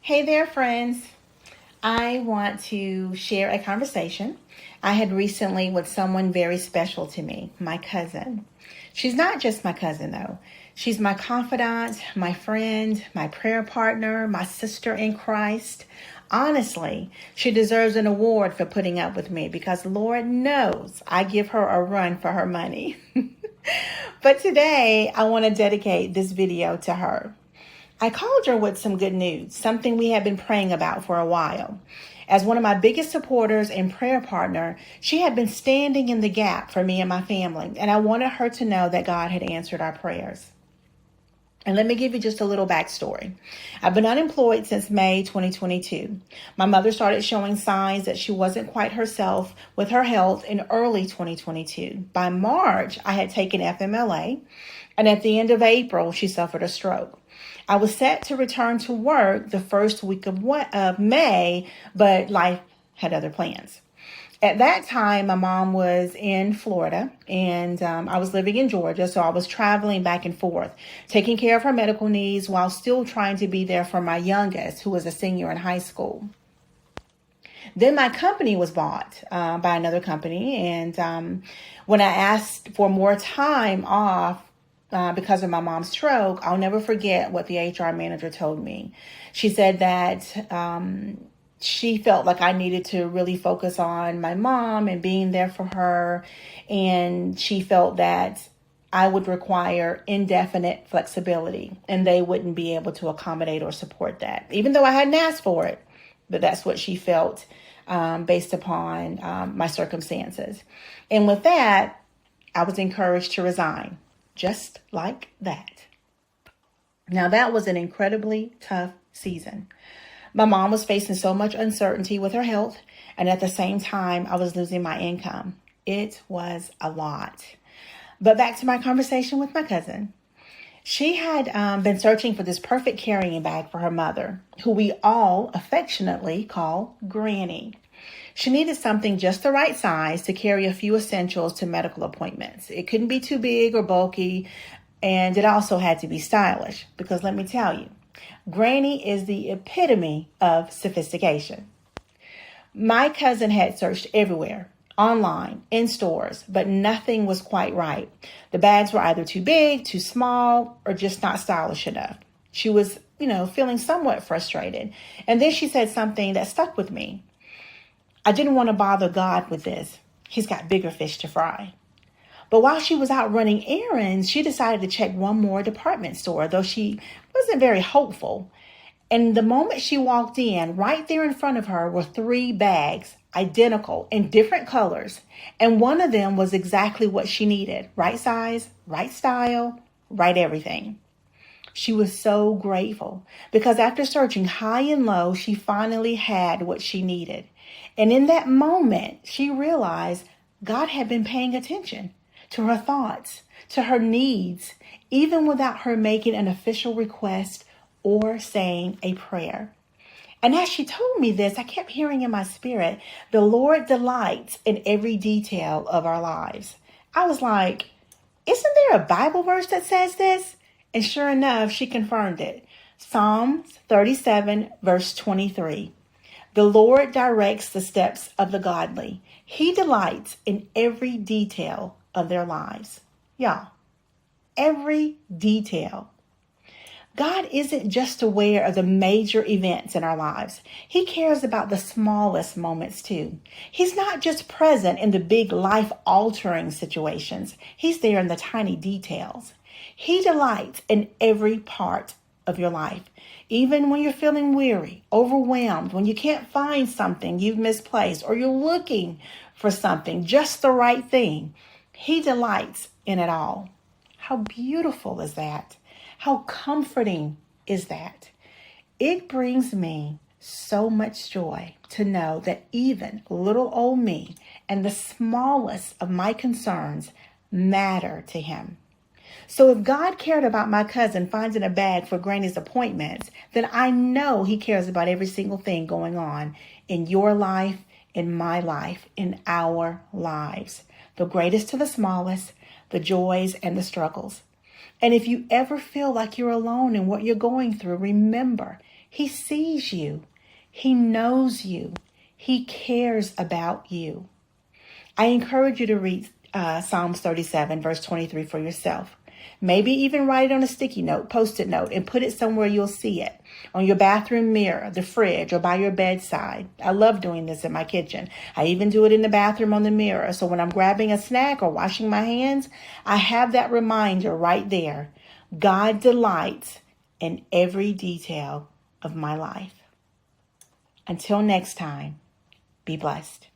Hey there, friends. I want to share a conversation I had recently with someone very special to me, my cousin. She's not just my cousin, though. She's my confidant, my friend, my prayer partner, my sister in Christ. Honestly, she deserves an award for putting up with me because Lord knows I give her a run for her money. But today, I want to dedicate this video to her. I called her with some good news, something we had been praying about for a while. As one of my biggest supporters and prayer partner, she had been standing in the gap for me and my family, and I wanted her to know that God had answered our prayers. And let me give you just a little backstory. I've been unemployed since May 2022. My mother started showing signs that she wasn't quite herself with her health in early 2022. By March, I had taken FMLA, and at the end of April, she suffered a stroke. I was set to return to work the first week of May, but life had other plans. At that time, my mom was in Florida and I was living in Georgia. So I was traveling back and forth, taking care of her medical needs while still trying to be there for my youngest, who was a senior in high school. Then my company was bought by another company. And when I asked for more time off, because of my mom's stroke, I'll never forget what the HR manager told me. She said that she felt like I needed to really focus on my mom and being there for her. And she felt that I would require indefinite flexibility and they wouldn't be able to accommodate or support that, even though I hadn't asked for it. But that's what she felt based upon my circumstances. And with that, I was encouraged to resign. Just like that. Now, that was an incredibly tough season. My mom was facing so much uncertainty with her health, and at the same time, I was losing my income. It was a lot. But back to my conversation with my cousin. She had been searching for this perfect carrying bag for her mother, who we all affectionately call Granny. She needed something just the right size to carry a few essentials to medical appointments. It couldn't be too big or bulky, and it also had to be stylish, because let me tell you, Granny is the epitome of sophistication. My cousin had searched everywhere, online, in stores, but nothing was quite right. The bags were either too big, too small, or just not stylish enough. She was, feeling somewhat frustrated. And then she said something that stuck with me. I didn't want to bother God with this. He's got bigger fish to fry. But while she was out running errands, she decided to check one more department store, though she wasn't very hopeful. And the moment she walked in, right there in front of her were 3 bags, identical in different colors. And one of them was exactly what she needed. Right size, right style, right everything. She was so grateful because after searching high and low, she finally had what she needed. And in that moment, she realized God had been paying attention to her thoughts, to her needs, even without her making an official request or saying a prayer. And as she told me this, I kept hearing in my spirit, the Lord delights in every detail of our lives. I was like, isn't there a Bible verse that says this? And sure enough, she confirmed it. Psalms 37, verse 23. The Lord directs the steps of the godly. He delights in every detail of their lives. Y'all, every detail. God isn't just aware of the major events in our lives. He cares about the smallest moments too. He's not just present in the big life-altering situations. He's there in the tiny details. He delights in every part of your life. Even when you're feeling weary, overwhelmed, when you can't find something you've misplaced, or you're looking for something, just the right thing, He delights in it all. How beautiful is that? How comforting is that? It brings me so much joy to know that even little old me and the smallest of my concerns matter to Him. So if God cared about my cousin finding a bag for Granny's appointments, then I know He cares about every single thing going on in your life, in my life, in our lives. The greatest to the smallest, the joys and the struggles. And if you ever feel like you're alone in what you're going through, remember, He sees you. He knows you. He cares about you. I encourage you to read Psalms 37, verse 23 for yourself. Maybe even write it on a sticky note, post-it note, and put it somewhere you'll see it. On your bathroom mirror, the fridge, or by your bedside. I love doing this in my kitchen. I even do it in the bathroom on the mirror. So when I'm grabbing a snack or washing my hands, I have that reminder right there. God delights in every detail of my life. Until next time, be blessed.